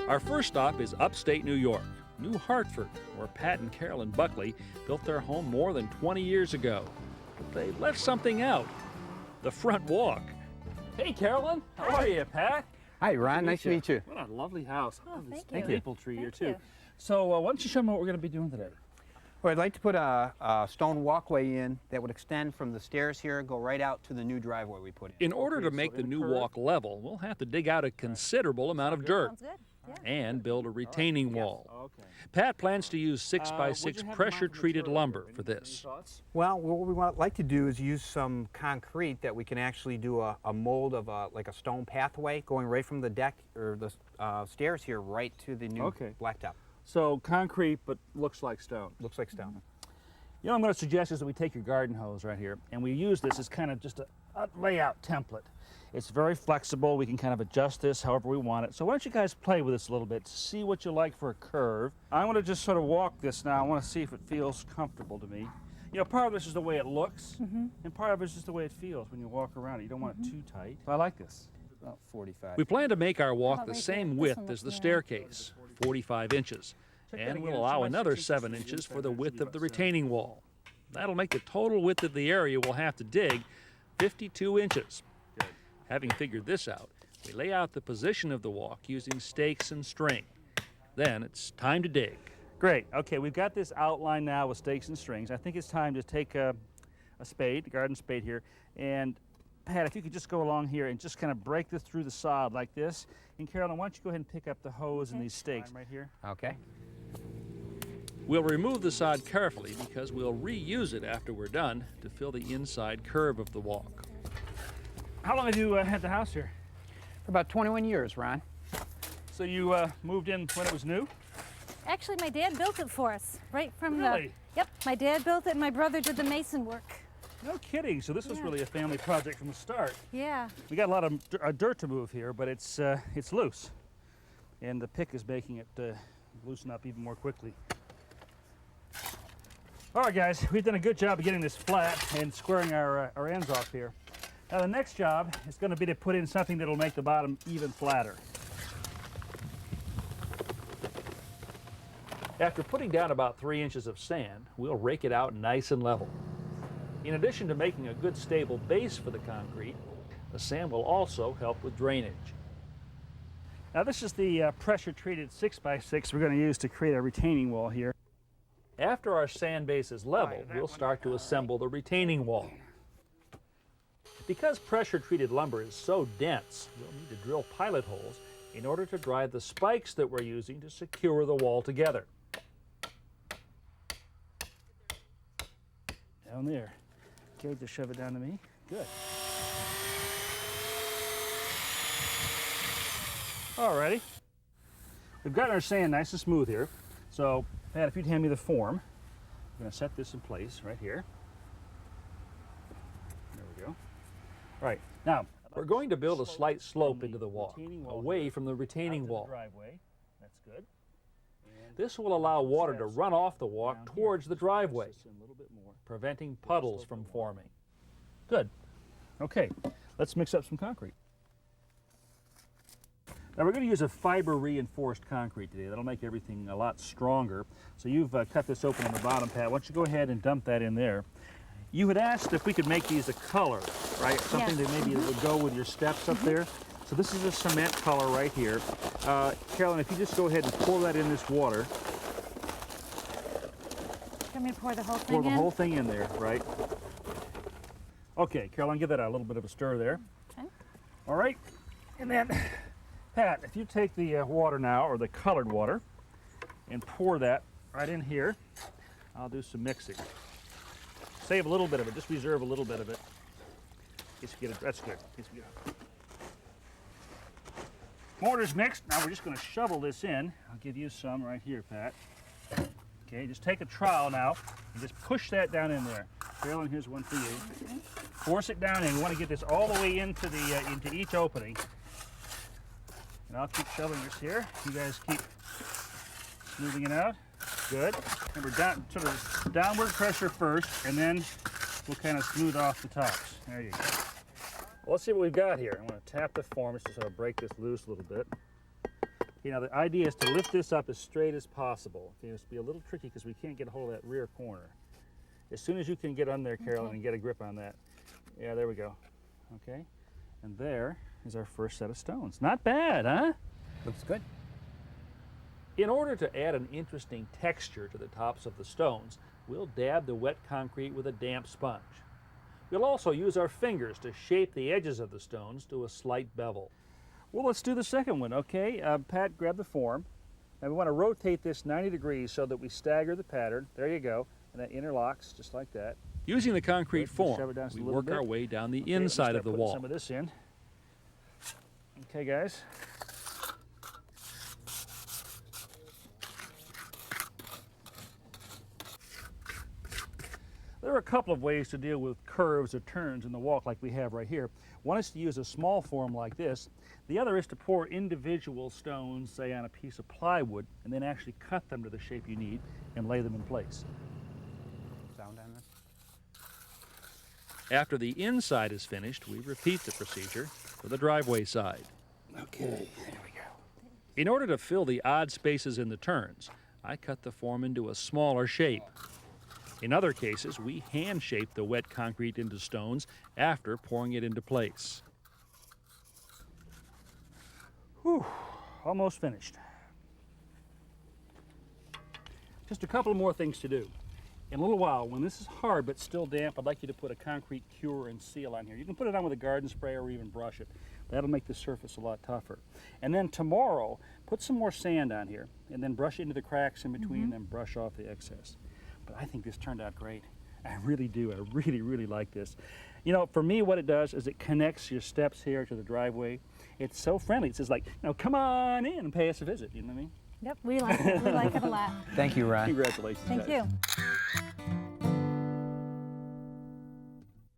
Our first stop is upstate New York, New Hartford, where Pat and Carolyn Buckley built their home more than 20 years ago. But they left something out, the front walk. Hey, Carolyn. How are you, Pat? Hi, Ron. Nice to meet you. What a lovely house. Oh, This thank you. maple tree here, too. you. So why don't you show me what we're going to be doing today? Well, I'd like to put a stone walkway in that would extend from the stairs here, go right out to the new driveway we put in. In order to make the new walk level, we'll have to dig out a considerable amount of dirt Sounds good. Yeah. and build a retaining wall. Okay. Pat plans to use 6x6 pressure-treated lumber for this. Well, what we would like to do is use some concrete that we can actually do a mold of like a stone pathway going right from the deck or the stairs here right to the new blacktop. So concrete, but looks like stone. Looks like stone. You know, what I'm going to suggest is that we take your garden hose right here, and we use this as kind of just a layout template. It's very flexible. We can kind of adjust this however we want it. So why don't you guys play with this a little bit to see what you like for a curve. I want to just sort of walk this now. I want to see if it feels comfortable to me. You know, part of this is the way it looks, and part of it is just the way it feels when you walk around it. You don't want it too tight. I like this. About 45. We plan to make our walk Oh, the right same there. This width one as looks the nice. staircase, 45 inches. And we'll allow another 7 inches for the width of the retaining wall. That'll make the total width of the area we'll have to dig 52 inches. Having figured this out, we lay out the position of the walk using stakes and string. Then it's time to dig. Great. Okay, we've got this outline now with stakes and strings. I think it's time to take a spade, a garden spade here, and Pat, if you could just go along here and just kind of break this through the sod like this. And Carolyn, why don't you go ahead and pick up the hose and these stakes right here. Okay. We'll remove the sod carefully because we'll reuse it after we're done to fill the inside curve of the walk. How long have you had the house here? For about 21 years, Ron. So you moved in when it was new? Actually, my dad built it for us, right from Really? the. Yep, my dad built it, and my brother did the mason work. No kidding. So this was Yeah. really a family project from the start. Yeah. We got a lot of dirt to move here, but it's loose, and the pick is making it loosen up even more quickly. All right, guys, we've done a good job of getting this flat and squaring our ends off here. Now the next job is going to be to put in something that'll make the bottom even flatter. After putting down about 3 inches of sand, we'll rake it out nice and level. In addition to making a good stable base for the concrete, the sand will also help with drainage. Now this is the pressure-treated 6x6 we're going to use to create a retaining wall here. After our sand base is level, we'll start to assemble the retaining wall. Because pressure-treated lumber is so dense, we'll need to drill pilot holes in order to drive the spikes that we're using to secure the wall together. Down there. Okay, just shove it down to me. Good. Alrighty. We've got our sand nice and smooth here. So, Pat, if you'd hand me the form, I'm going to set this in place right here. There we go. All right, now, we're going to build a slight slope into the walk, away from the retaining wall. That's good. This will allow water to run off the walk towards the driveway, preventing puddles from forming. Good. Okay, let's mix up some concrete. Now we're going to use a fiber reinforced concrete today. That'll make everything a lot stronger. So you've cut this open on the bottom, Pat. Why don't you go ahead and dump that in there. You had asked if we could make these a color, right? Something that maybe would go with your steps up there. So this is a cement color right here. Carolyn, if you just go ahead and pour that in this water. Want me to pour the whole thing Pour the in? whole thing in there, right? Okay, Carolyn, give that a little bit of a stir there. Okay. All right, and then, Pat, if you take the water now, or the colored water, and pour that right in here, I'll do some mixing. Save a little bit of it, just reserve a little bit of it. In case you get it, that's good. In case we get it. Mortar's mixed, now we're just going to shovel this in. I'll give you some right here, Pat. Okay, just take a trowel now and just push that down in there. Carolyn, here's one for you. Okay. Force it down in. We want to get this all the way into the into each opening. And I'll keep shoveling this here. You guys keep smoothing it out. Good. Remember, sort of downward pressure first, and then we'll kind of smooth off the tops. There you go. Well, let's see what we've got here. I'm going to tap the form just to sort of break this loose a little bit. You know, the idea is to lift this up as straight as possible. Okay, it's be a little tricky because we can't get a hold of that rear corner. As soon as you can get on there, Carolyn, and get a grip on that. Yeah, there we go. Okay, and there is our first set of stones. Not bad, huh? Looks good. In order to add an interesting texture to the tops of the stones, we'll dab the wet concrete with a damp sponge. We'll also use our fingers to shape the edges of the stones to a slight bevel. Well, let's do the second one, okay? Pat, grab the form. And we want to rotate this 90 degrees so that we stagger the pattern. There you go. And that interlocks just like that. Using the concrete form, we work our way down the inside of the wall. Some of this in. Okay, guys. There are a couple of ways to deal with curves or turns in the walk like we have right here. One is to use a small form like this. The other is to pour individual stones, say on a piece of plywood, and then actually cut them to the shape you need and lay them in place. Sound on this? After the inside is finished, we repeat the procedure for the driveway side. Okay, there we go. In order to fill the odd spaces in the turns, I cut the form into a smaller shape. In other cases, we hand shape the wet concrete into stones after pouring it into place. Whew, almost finished. Just a couple more things to do. In a little while, when this is hard but still damp, I'd like you to put a concrete cure and seal on here. You can put it on with a garden spray or even brush it. That'll make the surface a lot tougher. And then tomorrow, put some more sand on here and then brush into the cracks in between and brush off the excess. But I think this turned out great. I really do. I really, really like this. You know, for me, what it does is it connects your steps here to the driveway. It's so friendly. It says like, you know, come on in and pay us a visit. You know what I mean? Yep, we like it. We like it a lot. Thank you, Ron. Congratulations, Thank guys. you.